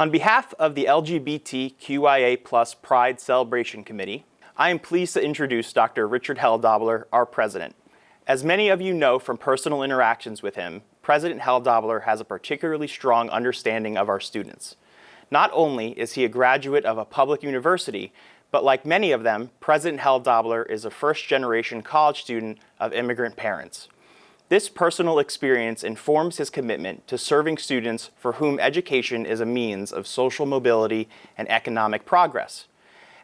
On behalf of the LGBTQIA+ Pride Celebration Committee, I am pleased to introduce Dr. Richard Helldobler, our president. As many of you know from personal interactions with him, President Helldobler has a particularly strong understanding of our students. Not only is he a graduate of a public university, but like many of them, President Helldobler is a first-generation college student of immigrant parents. This personal experience informs his commitment to serving students for whom education is a means of social mobility and economic progress.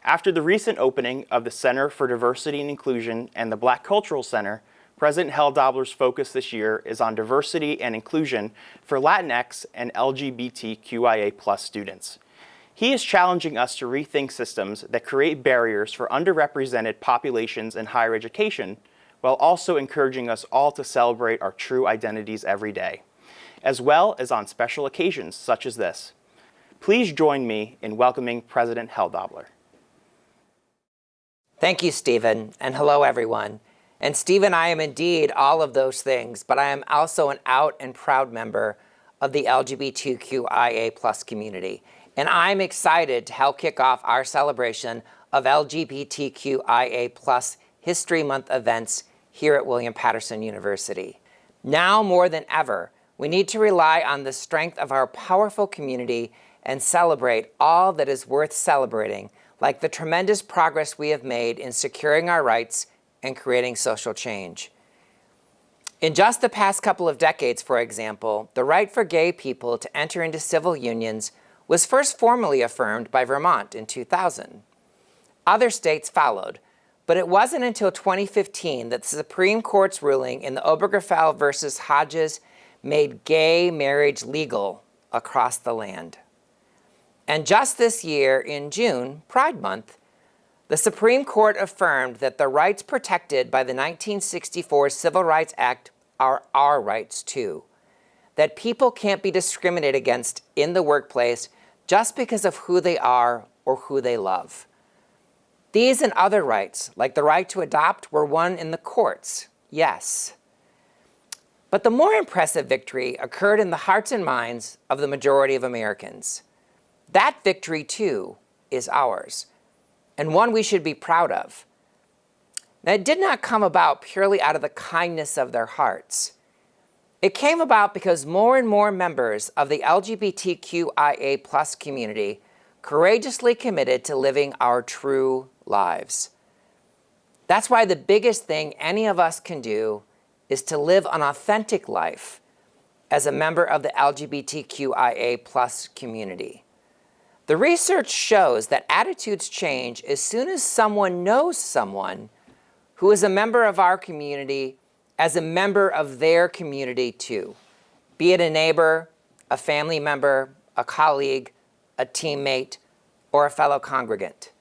After the recent opening of the Center for Diversity and Inclusion and the Black Cultural Center, President Helldobler's focus this year is on diversity and inclusion for Latinx and LGBTQIA+ students. He is challenging us to rethink systems that create barriers for underrepresented populations in higher education, while also encouraging us all to celebrate our true identities every day, as well as on special occasions such as this. Please join me in welcoming President Helldobler. Thank you, Stephen, and hello, everyone. And Stephen, I am indeed all of those things, but I am also an out and proud member of the LGBTQIA+ community. And I'm excited to help kick off our celebration of LGBTQIA+ History Month events here at William Paterson University. Now more than ever, we need to rely on the strength of our powerful community and celebrate all that is worth celebrating, like the tremendous progress we have made in securing our rights and creating social change. In just the past couple of decades, for example, the right for gay people to enter into civil unions was first formally affirmed by Vermont in 2000. Other states followed, but it wasn't until 2015 that the Supreme Court's ruling in the Obergefell versus Hodges made gay marriage legal across the land. And just this year, in June, Pride Month, the Supreme Court affirmed that the rights protected by the 1964 Civil Rights Act are our rights too. That people can't be discriminated against in the workplace just because of who they are or who they love. These and other rights, like the right to adopt, were won in the courts, yes. But the more impressive victory occurred in the hearts and minds of the majority of Americans. That victory, too, is ours, and one we should be proud of. Now, it did not come about purely out of the kindness of their hearts. It came about because more and more members of the LGBTQIA+ community courageously committed to living our true lives. That's why the biggest thing any of us can do is to live an authentic life as a member of the LGBTQIA+ community. The research shows that attitudes change as soon as someone knows someone who is a member of our community as a member of their community too, be it a neighbor, a family member, a colleague, a teammate, or a fellow congregant.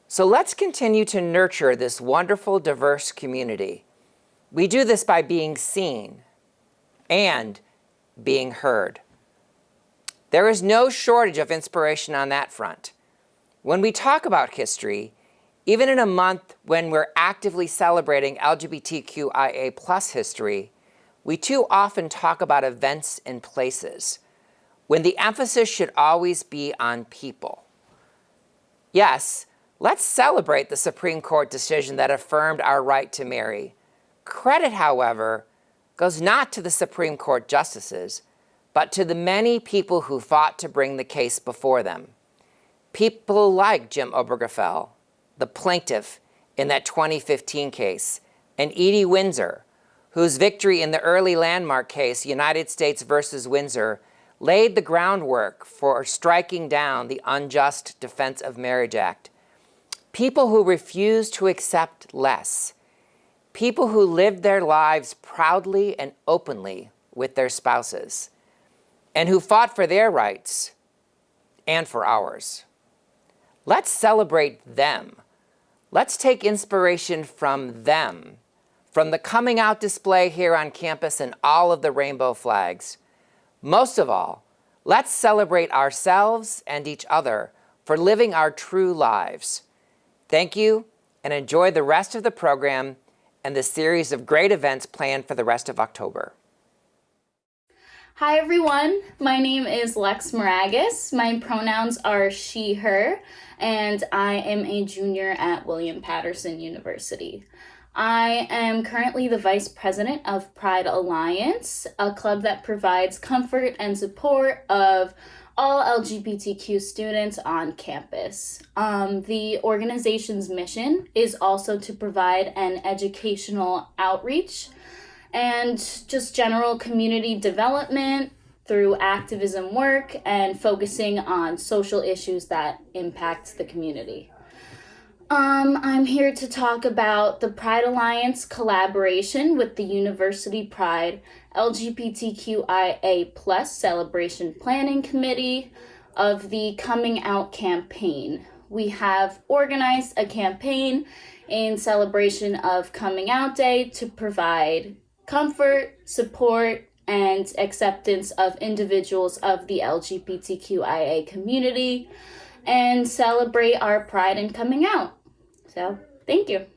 So let's continue to nurture this wonderful, diverse community. We do this by being seen and being heard. There is no shortage of inspiration on that front. When we talk about history, even in a month when we're actively celebrating LGBTQIA+ history, we too often talk about events and places, when the emphasis should always be on people. Yes, let's celebrate the Supreme Court decision that affirmed our right to marry. Credit, however, goes not to the Supreme Court justices, but to the many people who fought to bring the case before them. People like Jim Obergefell, the plaintiff in that 2015 case, and Edie Windsor, whose victory in the early landmark case, United States versus Windsor, laid the groundwork for striking down the Unjust Defense of Marriage Act. People who refused to accept less. People who lived their lives proudly and openly with their spouses, and who fought for their rights and for ours. Let's celebrate them. Let's take inspiration from them, from the coming out display here on campus and all of the rainbow flags. Most of all, let's celebrate ourselves and each other for living our true lives. Thank you, and enjoy the rest of the program and the series of great events planned for the rest of October. Hi everyone, my name is Lex Mairagas. My pronouns are she, her, and I am a junior at William Paterson University. I am currently the Vice President of Pride Alliance, a club that provides comfort and support of all LGBTQ students on campus. The organization's mission is also to provide an educational outreach and just general community development through activism work and focusing on social issues that impact the community. I'm here to talk about the Pride Alliance collaboration with the University Pride LGBTQIA Celebration Planning Committee of the Coming Out campaign. We have organized a campaign in celebration of Coming Out Day to provide comfort, support, and acceptance of individuals of the LGBTQIA community and celebrate our pride in coming out. So, thank you.